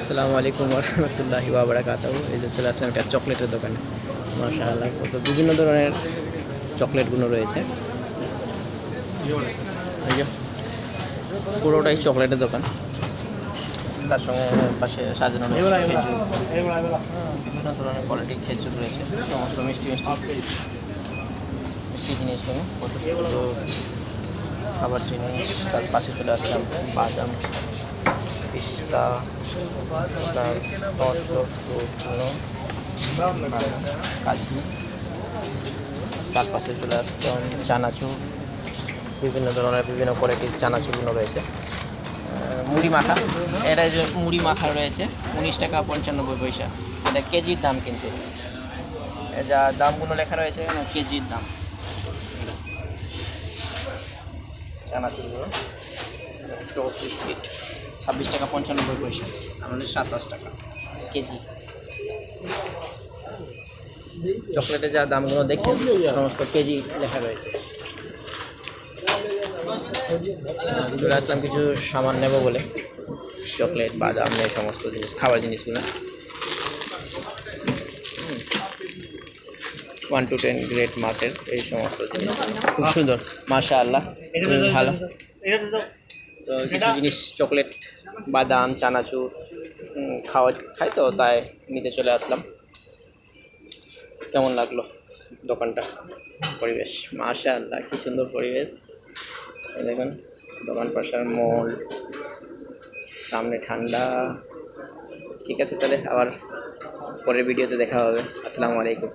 আসসালামু আলাইকুম ওয়া রাহমাতুল্লাহি ওয়া বারাকাতুহু। এই যে চলে আসলাম একটা চকলেটের দোকানে। মাশাআল্লাহ, কত বিভিন্ন ধরনের চকলেটগুলো রয়েছে। এই যে পুরোটাই চকলেটের দোকান, তার সঙ্গে পাশে সাজানো রয়েছে খেজুর, বিভিন্ন ধরনের কোয়ালিটির খেজুর রয়েছে, সমস্ত মিষ্টি মিষ্টি মিষ্টি জিনিসগুলো, কত সুন্দর খাবার জিনিস। তার পাশে চলে আসলাম বাদাম, পিস্তা, কাজু। তার পাশে চলে আসলাম চানাচুর, বিভিন্ন ধরনের বিভিন্ন কোয়ালিটির চানাচুরগুলো রয়েছে। মুড়ি মাখা, এটা যে মুড়ি মাখা রয়েছে 19 টাকা 95 পয়সা। এটা কেজির দাম, কিন্তু যা দামগুলো লেখা রয়েছে কেজির দাম। চানাচুরগুলো টোস্ট বিস্কিট 26 টাকা 95 পয়সা, আমাদের 27 টাকা কেজি। চকলেটের যা দামগুলো দেখছেন সমস্ত কেজি লেখা রয়েছে। চলে আসলাম কিছু সামান নেব বলে, চকলেট, বাদাম, এই সমস্ত জিনিস, খাবার জিনিসগুলো। 1 to 10 গ্রেড মার্কের এই সমস্ত জিনিস খুব সুন্দর, মাশাআল্লাহ, ভালো। তো কিছু জিনিস চকলেট, বাদাম, চানাচুর খাই তো, তাই নিতে চলে আসলাম। কেমন লাগলো দোকানটা, পরিবেশ? মাশাআল্লাহ, কি সুন্দর পরিবেশ। দেখুন দোকান পাশার মল, সামনে ঠান্ডা। ঠিক আছে, তাহলে আবার পরের ভিডিওতে দেখা হবে। আসসালামু আলাইকুম।